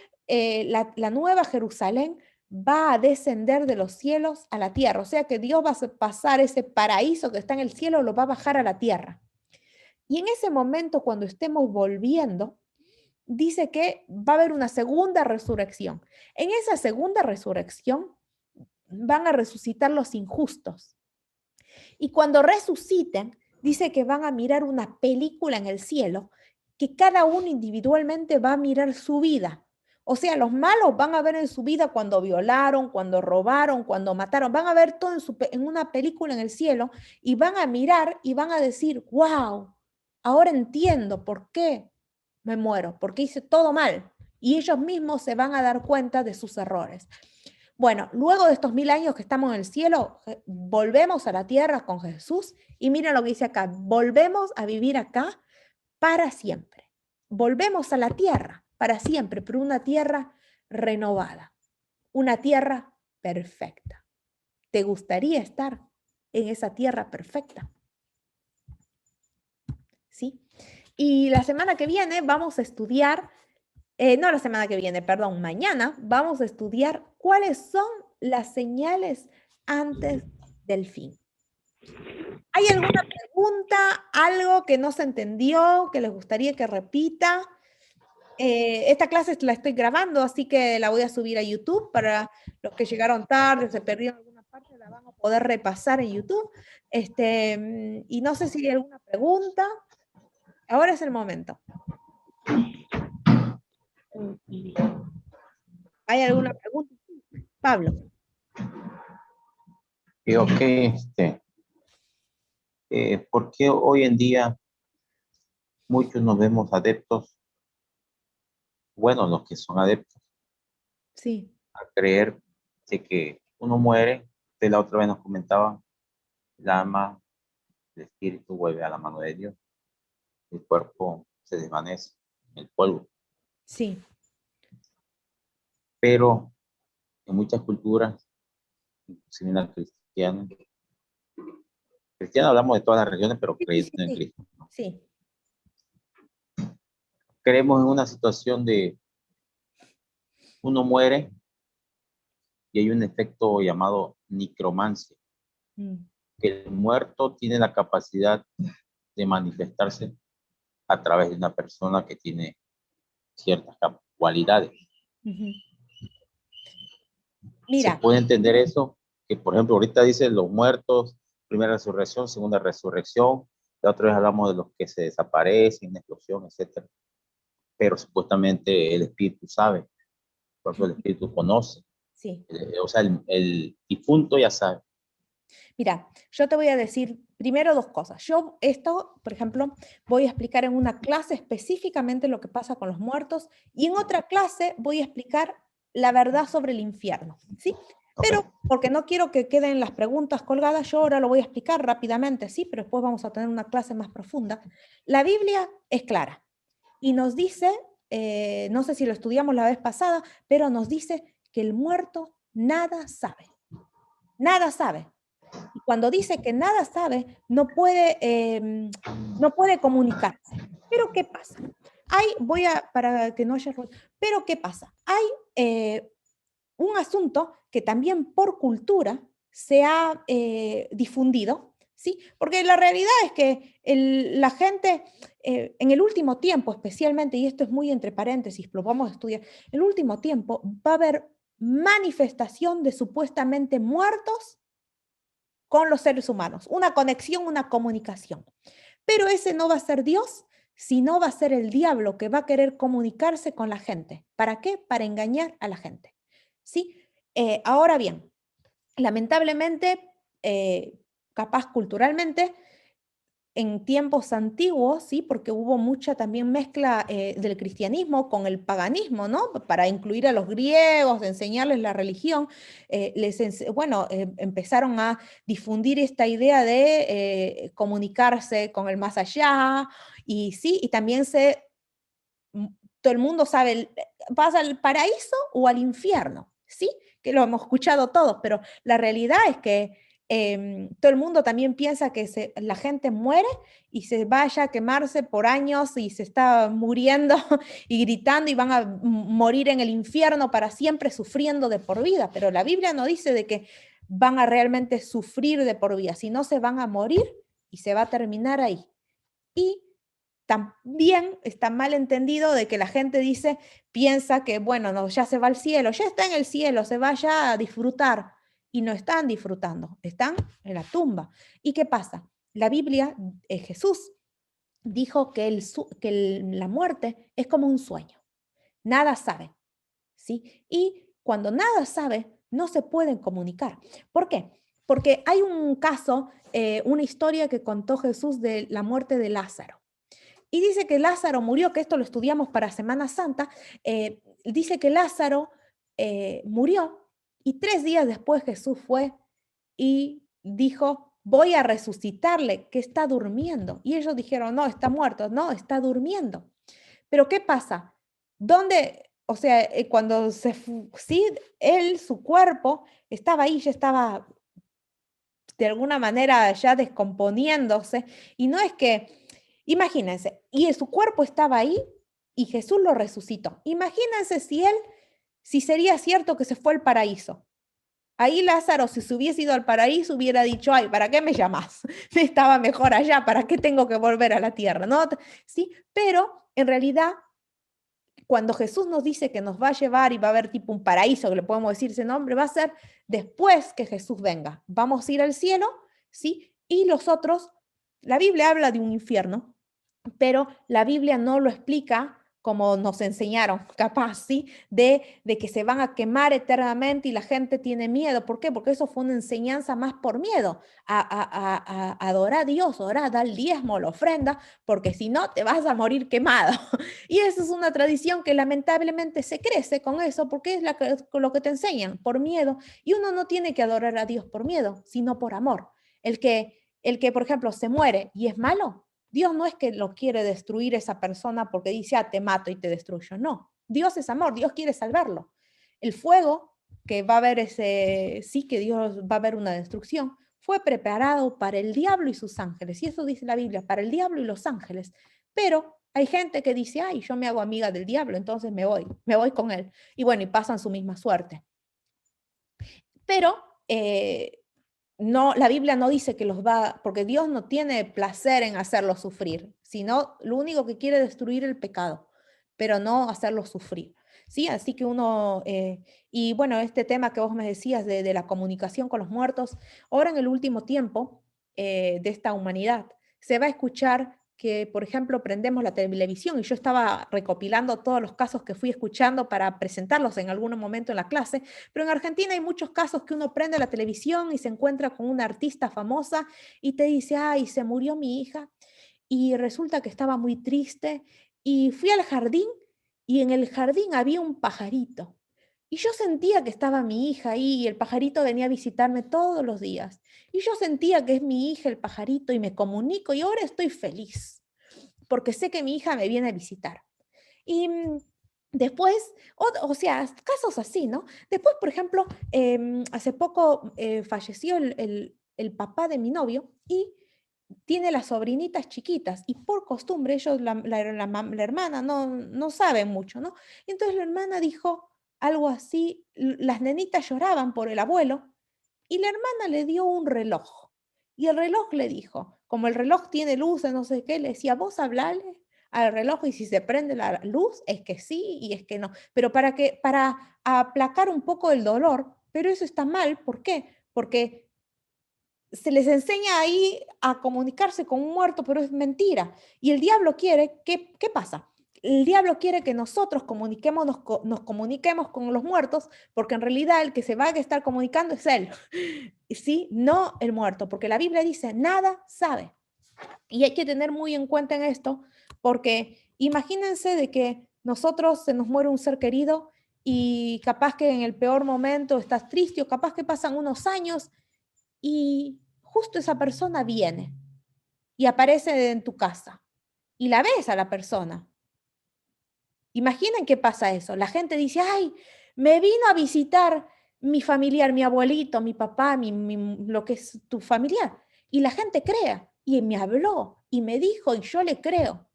la nueva Jerusalén va a descender de los cielos a la tierra. O sea que Dios va a pasar ese paraíso que está en el cielo, lo va a bajar a la tierra. Y en ese momento, cuando estemos volviendo, dice que va a haber una segunda resurrección. En esa segunda resurrección van a resucitar los injustos. Y cuando resuciten, dice que van a mirar una película en el cielo, que cada uno individualmente va a mirar su vida. O sea, los malos van a ver en su vida cuando violaron, cuando robaron, cuando mataron. Van a ver todo en una película en el cielo y van a mirar y van a decir, wow, ahora entiendo por qué me muero, porque hice todo mal. Y ellos mismos se van a dar cuenta de sus errores. Bueno, luego de estos 1000 años que estamos en el cielo, volvemos a la tierra con Jesús y miren lo que dice acá, volvemos a vivir acá para siempre. Volvemos a la tierra para siempre, pero una tierra renovada, una tierra perfecta. ¿Te gustaría estar en esa tierra perfecta? ¿Sí? Y la semana que viene vamos a estudiar, no la semana que viene, perdón, mañana vamos a estudiar cuáles son las señales antes del fin. ¿Hay alguna pregunta, algo que no se entendió, que les gustaría que repita? Esta clase la estoy grabando, así que la voy a subir a YouTube para los que llegaron tarde, se perdieron alguna parte, la van a poder repasar en YouTube. Y no sé si hay alguna pregunta. Ahora es el momento. ¿Hay alguna pregunta? Pablo. Ok, ¿por qué hoy en día muchos nos vemos adeptos, bueno, los que son adeptos, Sí, a creer de que uno muere. De la otra vez nos comentaban, el alma, el espíritu vuelve a la mano de Dios, el cuerpo se desvanece en el polvo. sí. Pero en muchas culturas, inclusive en la cristiana, hablamos de todas las religiones, pero Sí, sí, creyendo en sí, Cristo, ¿no? sí. Creemos en una situación de uno muere y hay un efecto llamado necromancia, Mm, que el muerto tiene la capacidad de manifestarse a través de una persona que tiene ciertas cualidades. ujú. Se Mira, puede entender eso, que por ejemplo ahorita dicen los muertos, primera resurrección, segunda resurrección, la otra vez hablamos de los que se desaparecen, una explosión, etcétera. Pero supuestamente el espíritu sabe, por ejemplo el espíritu conoce, sí. o sea, el difunto ya sabe. Mira, yo te voy a decir primero dos cosas. Yo esto, por ejemplo, voy a explicar en una clase específicamente lo que pasa con los muertos y en otra clase voy a explicar la verdad sobre el infierno, ¿sí? Okay. Pero porque no quiero que queden las preguntas colgadas, yo ahora lo voy a explicar rápidamente, sí, pero después vamos a tener una clase más profunda. La Biblia es clara y nos dice, no sé si lo estudiamos la vez pasada, pero nos dice que el muerto nada sabe, nada sabe. Y cuando dice que nada sabe, no puede comunicarse. Pero ¿qué pasa? Para que no haya ruido, pero ¿qué pasa? Hay un asunto que también por cultura se ha difundido, ¿sí? Porque la realidad es que la gente en el último tiempo, especialmente, y esto es muy entre paréntesis, lo vamos a estudiar, en el último tiempo va a haber manifestación de supuestamente muertos con los seres humanos, una conexión, una comunicación. Pero ese no va a ser Dios, sino va a ser el diablo que va a querer comunicarse con la gente. ¿Para qué? Para engañar a la gente. ¿Sí? Ahora bien, lamentablemente, capaz culturalmente, en tiempos antiguos, ¿sí? Porque hubo mucha también mezcla del cristianismo con el paganismo, ¿no? Para incluir a los griegos, enseñarles la religión, empezaron a difundir esta idea de comunicarse con el más allá, y sí, y también todo el mundo sabe, ¿vas al paraíso o al infierno? ¿Sí? Que lo hemos escuchado todos, pero la realidad es que todo el mundo también piensa que la gente muere y se vaya a quemarse por años y se está muriendo y gritando y van a morir en el infierno para siempre sufriendo de por vida, pero la Biblia no dice de que van a realmente sufrir de por vida, sino se van a morir y se va a terminar ahí. Y también está mal entendido de que la gente piensa que, bueno, no, ya se va al cielo, ya está en el cielo, se va ya a disfrutar. Y no están disfrutando, están en la tumba. ¿Y qué pasa? La Biblia, Jesús dijo que, la muerte es como un sueño. Nada sabe, ¿sí? Y cuando nada sabe, no se pueden comunicar. ¿Por qué? Porque hay un caso, una historia que contó Jesús de la muerte de Lázaro. Y dice que Lázaro murió, que esto lo estudiamos para Semana Santa, dice que Lázaro murió y 3 días después Jesús fue y dijo, voy a resucitarle, que está durmiendo. Y ellos dijeron, no, está muerto, no, está durmiendo. Pero ¿qué pasa? ¿Dónde? O sea, cuando sí, él, su cuerpo, estaba ahí, ya estaba de alguna manera ya descomponiéndose. Y no es que, imagínense, y su cuerpo estaba ahí y Jesús lo resucitó. Imagínense si sería cierto que se fue al paraíso. Ahí Lázaro, si se hubiese ido al paraíso, hubiera dicho, ay, ¿para qué me llamas? Estaba mejor allá, ¿para qué tengo que volver a la tierra? ¿No? Sí, pero en realidad cuando Jesús nos dice que nos va a llevar y va a haber tipo un paraíso, que le podemos decir ese nombre, va a ser después que Jesús venga. Vamos a ir al cielo, ¿sí? Y los otros, la Biblia habla de un infierno, pero la Biblia no lo explica como nos enseñaron, capaz, ¿sí? De que se van a quemar eternamente y la gente tiene miedo. ¿Por qué? Porque eso fue una enseñanza más por miedo, a adorar a Dios, orar, dar el diezmo, la ofrenda, porque si no te vas a morir quemado. Y eso es una tradición que lamentablemente se crece con eso, porque es lo que te enseñan, por miedo. Y uno no tiene que adorar a Dios por miedo, sino por amor. El que, por ejemplo, se muere y es malo, Dios no es que lo quiere destruir esa persona porque dice, te mato y te destruyo. No, Dios es amor, Dios quiere salvarlo. El fuego, que va a haber sí que Dios va a haber una destrucción, fue preparado para el diablo y sus ángeles. Y eso dice la Biblia, para el diablo y los ángeles. Pero hay gente que dice, ay, yo me hago amiga del diablo, entonces me voy con él. Y bueno, y pasan su misma suerte. Pero no, la Biblia no dice que los va, porque Dios no tiene placer en hacerlos sufrir, sino lo único que quiere es destruir el pecado, pero no hacerlos sufrir. ¿Sí? Así que y bueno, este tema que vos me decías de la comunicación con los muertos, ahora en el último tiempo de esta humanidad, se va a escuchar que, por ejemplo, prendemos la televisión y yo estaba recopilando todos los casos que fui escuchando para presentarlos en algún momento en la clase, pero en Argentina hay muchos casos que uno prende la televisión y se encuentra con una artista famosa y te dice, ay, se murió mi hija y resulta que estaba muy triste y fui al jardín y en el jardín había un pajarito. Y yo sentía que estaba mi hija ahí y el pajarito venía a visitarme todos los días. Y yo sentía que es mi hija el pajarito y me comunico y ahora estoy feliz porque sé que mi hija me viene a visitar. Y después, o sea, casos así, ¿no? Después, por ejemplo, hace poco falleció el papá de mi novio y tiene las sobrinitas chiquitas y por costumbre ellos, la hermana no saben mucho, ¿no? Y entonces la hermana dijo algo así, las nenitas lloraban por el abuelo y la hermana le dio un reloj y el reloj le dijo, como el reloj tiene luces, no sé qué, le decía, vos hablale al reloj y si se prende la luz es que sí y es que no, pero para aplacar un poco el dolor, pero eso está mal, ¿por qué? Porque se les enseña ahí a comunicarse con un muerto, pero es mentira. Y el diablo quiere, ¿qué pasa? El diablo quiere que nosotros nos comuniquemos con los muertos, porque en realidad el que se va a estar comunicando es él, ¿sí? No el muerto, porque la Biblia dice, nada sabe. Y hay que tener muy en cuenta en esto, porque imagínense de que nosotros se nos muere un ser querido y capaz que en el peor momento estás triste o capaz que pasan unos años y justo esa persona viene y aparece en tu casa y la ves a la persona. Imaginen qué pasa eso. La gente dice, ay, me vino a visitar mi familiar, mi abuelito, mi papá, lo que es tu familiar. Y la gente crea y me habló y me dijo y yo le creo.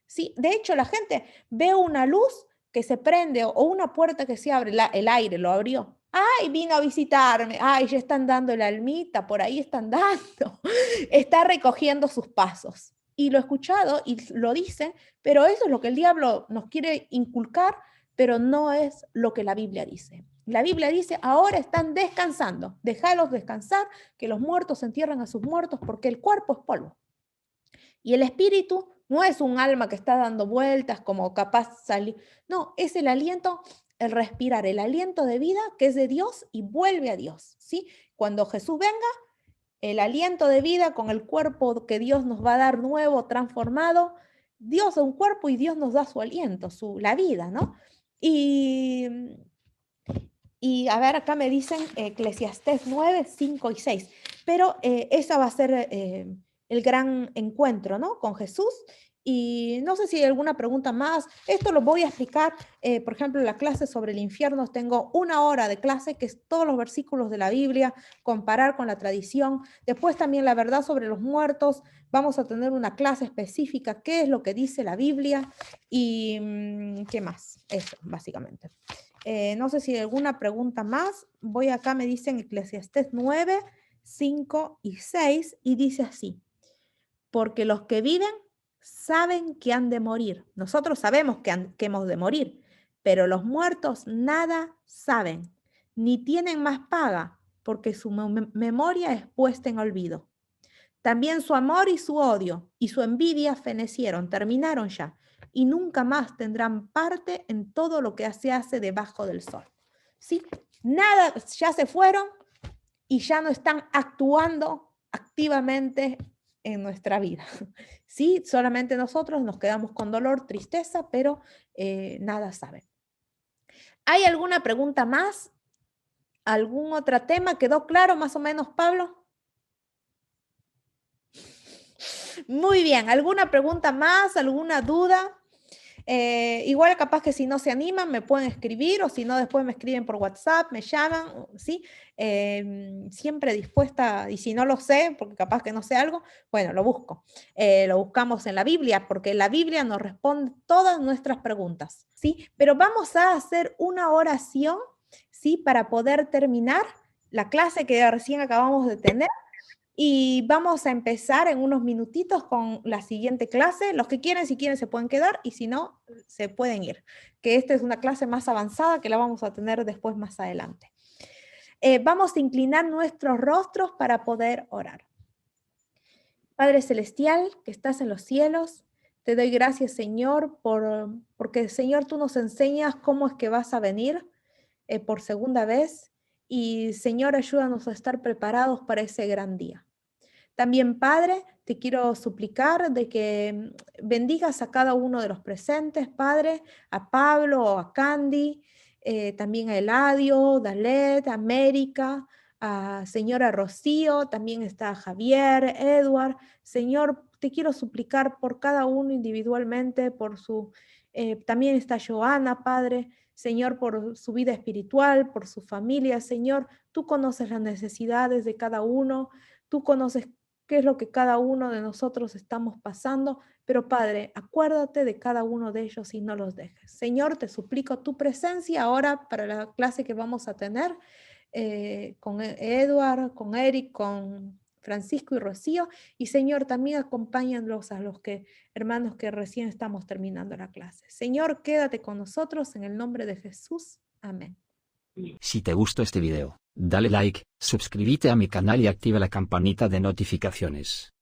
¿Sí? De hecho, la gente ve una luz que se prende o una puerta que se abre, el aire lo abrió. Ay, vino a visitarme. Ay, ya están dando la almita, por ahí están dando. Está recogiendo sus pasos. Y lo he escuchado y lo dice, pero eso es lo que el diablo nos quiere inculcar, pero no es lo que la Biblia dice. La Biblia dice, ahora están descansando, déjalos descansar, que los muertos entierren a sus muertos porque el cuerpo es polvo. Y el espíritu no es un alma que está dando vueltas como capaz salir. No, es el aliento, el respirar, el aliento de vida que es de Dios y vuelve a Dios. ¿Sí? Cuando Jesús venga, el aliento de vida con el cuerpo que Dios nos va a dar nuevo, transformado. Dios da un cuerpo y Dios nos da su aliento, la vida, ¿no? Y a ver, acá me dicen Eclesiastés 9, 5 y 6. Pero esa va a ser el gran encuentro, ¿no? Con Jesús. Y no sé si hay alguna pregunta más. Esto lo voy a explicar, por ejemplo, en la clase sobre el infierno. Tengo 1 hora de clase, que es todos los versículos de la Biblia, comparar con la tradición. Después también la verdad sobre los muertos. Vamos a tener una clase específica, qué es lo que dice la Biblia y qué más. Eso, básicamente. No sé si hay alguna pregunta más. Voy acá, me dicen Eclesiastés 9, 5 y 6, y dice así, porque los que viven saben que han de morir. Nosotros sabemos que hemos de morir, pero los muertos nada saben, ni tienen más paga, porque su memoria es puesta en olvido. También su amor y su odio y su envidia fenecieron, terminaron ya, y nunca más tendrán parte en todo lo que se hace debajo del sol. ¿Sí? Nada, ya se fueron y ya no están actuando activamente en nuestra vida. Sí, solamente nosotros nos quedamos con dolor, tristeza, pero nada saben. ¿Hay alguna pregunta más? ¿Algún otro tema? ¿Quedó claro más o menos, Pablo? Muy bien. ¿Alguna pregunta más? ¿Alguna duda? Igual capaz que si no se animan me pueden escribir o si no después me escriben por WhatsApp, me llaman, ¿sí? Siempre dispuesta, y si no lo sé, porque capaz que no sé algo, bueno, lo busco. Lo buscamos en la Biblia, porque la Biblia nos responde todas nuestras preguntas, ¿sí? Pero vamos a hacer una oración, ¿sí? Para poder terminar la clase que recién acabamos de tener. Y vamos a empezar en unos minutitos con la siguiente clase. Los que quieren, si quieren, se pueden quedar y si no, se pueden ir. Que esta es una clase más avanzada que la vamos a tener después más adelante. Vamos a inclinar nuestros rostros para poder orar. Padre Celestial, que estás en los cielos, te doy gracias, Señor, porque, Señor, tú nos enseñas cómo es que vas a venir por segunda vez. Y, Señor, ayúdanos a estar preparados para ese gran día. También, Padre, te quiero suplicar de que bendigas a cada uno de los presentes, Padre, a Pablo, a Candy, también a Eladio, Dalet, a América, a señora Rocío, también está Javier, Edward. Señor, te quiero suplicar por cada uno individualmente, también está Joana, Padre, Señor, por su vida espiritual, por su familia, Señor, tú conoces las necesidades de cada uno, tú conoces qué es lo que cada uno de nosotros estamos pasando, pero Padre, acuérdate de cada uno de ellos y no los dejes. Señor, te suplico tu presencia ahora para la clase que vamos a tener con Edward, con Eric, con Francisco y Rocío, y Señor, también acompáñanos a los hermanos que recién estamos terminando la clase. Señor, quédate con nosotros en el nombre de Jesús. Amén. Si te gustó este video, dale like, suscríbete a mi canal y activa la campanita de notificaciones.